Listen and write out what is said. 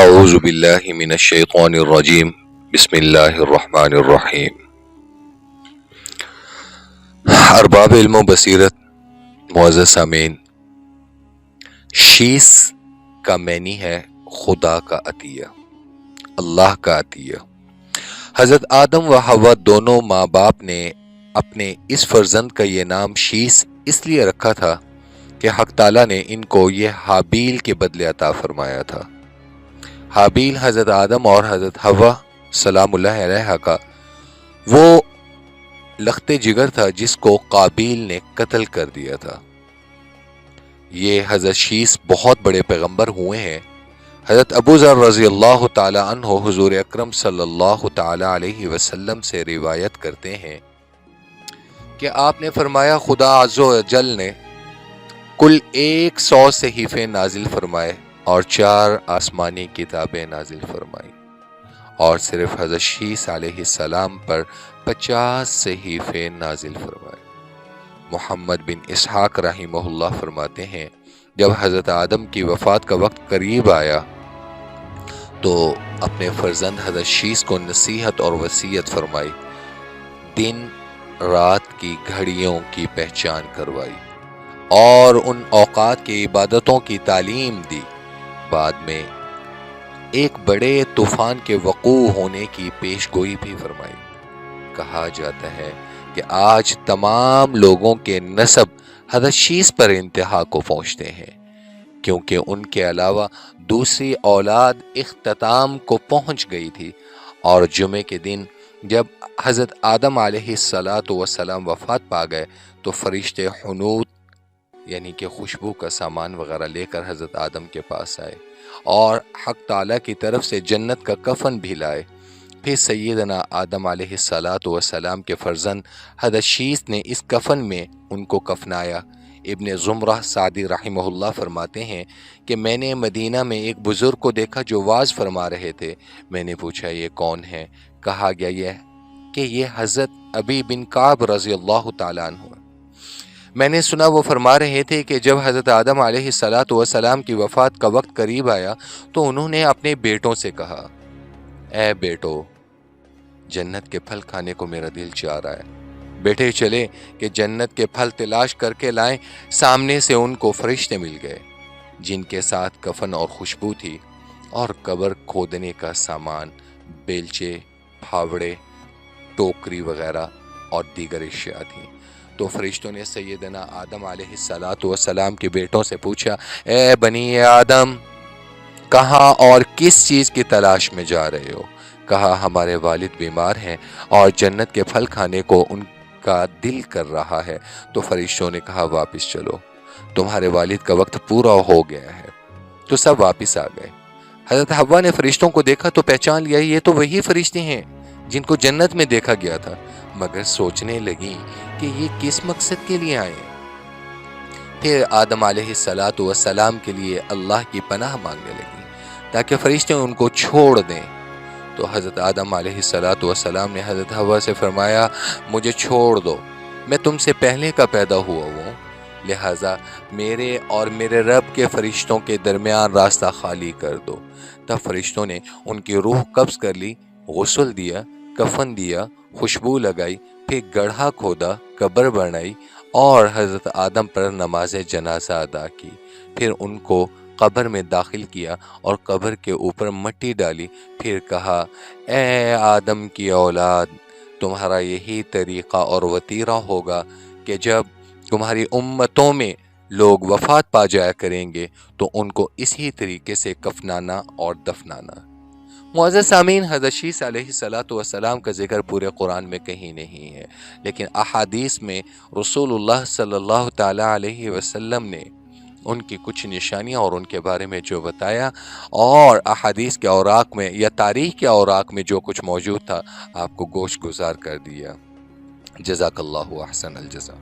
اعوذ باللہ من الشیطان الرجیم بسم اللہ الرحمن الرحیم۔ ارباب علم و بصیرت، معزز سامعین، شیس کا معنی ہے خدا کا عطیہ، اللہ کا عطیہ۔ حضرت آدم و حوا دونوں ماں باپ نے اپنے اس فرزند کا یہ نام شیس اس لیے رکھا تھا کہ حق تعالیٰ نے ان کو یہ حابیل کے بدلے عطا فرمایا تھا۔ حابیل حضرت آدم اور حضرت حوا سلام اللہ علیہ کا وہ لخت جگر تھا جس کو قابیل نے قتل کر دیا تھا۔ یہ حضرت شیس بہت بڑے پیغمبر ہوئے ہیں۔ حضرت ابو ذر رضی اللہ تعالی عنہ حضور اکرم صلی اللہ تعالی علیہ وسلم سے روایت کرتے ہیں کہ آپ نے فرمایا، خدا عز و جل نے کل 100 صحیفے نازل فرمائے اور 4 آسمانی کتابیں نازل فرمائی، اور صرف حضرت شیس علیہ السلام پر 50 صحیفے نازل فرمائے۔ محمد بن اسحاق رحمہ اللہ فرماتے ہیں، جب حضرت آدم کی وفات کا وقت قریب آیا تو اپنے فرزند حضرت شیس کو نصیحت اور وصیت فرمائی، دن رات کی گھڑیوں کی پہچان کروائی اور ان اوقات کی عبادتوں کی تعلیم دی۔ بعد میں ایک بڑے طوفان کے وقوع ہونے کی پیش گوئی بھی فرمائی۔ کہا جاتا ہے کہ آج تمام لوگوں کے نسب حضرت شیس پر انتہا کو پہنچتے ہیں، کیونکہ ان کے علاوہ دوسری اولاد اختتام کو پہنچ گئی تھی، اور جمعے کے دن جب حضرت آدم علیہ السلام وفات پا گئے تو فرشتے حنوط یعنی کہ خوشبو کا سامان وغیرہ لے کر حضرت آدم کے پاس آئے اور حق تعالیٰ کی طرف سے جنت کا کفن بھی لائے۔ پھر سیدنا آدم علیہ السلام کے فرزند حضرت شیس نے اس کفن میں ان کو کفنایا۔ ابن زمرہ سعدی رحمہ اللہ فرماتے ہیں کہ میں نے مدینہ میں ایک بزرگ کو دیکھا جو وعظ فرما رہے تھے۔ میں نے پوچھا، یہ کون ہے؟ کہا گیا کہ یہ حضرت ابی بن کعب رضی اللہ تعالیٰ عنہ۔ میں نے سنا وہ فرما رہے تھے کہ جب حضرت آدم علیہ السلام کی وفات کا وقت قریب آیا تو انہوں نے اپنے بیٹوں سے کہا، اے بیٹو، جنت کے پھل کھانے کو میرا دل چاہ رہا ہے، بیٹے چلے کہ جنت کے پھل تلاش کر کے لائیں۔ سامنے سے ان کو فرشتے مل گئے جن کے ساتھ کفن اور خوشبو تھی اور قبر کھودنے کا سامان، بیلچے، پھاوڑے، ٹوکری وغیرہ اور دیگر اشیاء تھیں۔ تو فرشتوں نے سیدنا آدم علیہ السلام کے بیٹوں سے پوچھا، اے بنی آدم، کہاں اور کس چیز کی تلاش میں جا رہے ہو؟ کہا، ہمارے والد بیمار ہیں اور جنت کے پھل کھانے کو ان کا دل کر رہا ہے۔ تو فرشتوں نے کہا، واپس چلو، تمہارے والد کا وقت پورا ہو گیا ہے۔ تو سب واپس آ گئے۔ حضرت حوا نے فرشتوں کو دیکھا تو پہچان لیا، یہ تو وہی فرشتے ہیں جن کو جنت میں دیکھا گیا تھا، مگر سوچنے لگی کہ یہ کس مقصد کے لیے آئے ہیں۔ پھر آدم علیہ السلام کے لیے اللہ کی پناہ مانگنے لگی تاکہ فرشتے ان کو چھوڑ دیں۔ تو حضرت آدم علیہ السلام نے حضرت حوا سے فرمایا، مجھے چھوڑ دو، میں تم سے پہلے کا پیدا ہوا ہوں، لہٰذا میرے اور میرے رب کے فرشتوں کے درمیان راستہ خالی کر دو۔ تب فرشتوں نے ان کی روح قبض کر لی، غسل دیا، کفن دیا، خوشبو لگائی، پھر گڑھا کھودا، قبر بنائی اور حضرت آدم پر نماز جنازہ ادا کی۔ پھر ان کو قبر میں داخل کیا اور قبر کے اوپر مٹی ڈالی۔ پھر کہا، اے آدم کی اولاد، تمہارا یہی طریقہ اور وتیرہ ہوگا کہ جب تمہاری امتوں میں لوگ وفات پا جایا کریں گے تو ان کو اسی طریقے سے کفنانا اور دفنانا۔ معزز سامعین، حضرت شیس علیہ السلام کا ذکر پورے قرآن میں کہیں نہیں ہے، لیکن احادیث میں رسول اللہ صلی اللہ تعالی علیہ وسلم نے ان کی کچھ نشانیاں اور ان کے بارے میں جو بتایا، اور احادیث کے اوراق میں یا تاریخ کے اوراق میں جو کچھ موجود تھا آپ کو گوش گزار کر دیا۔ جزاک اللہ احسن الجزا۔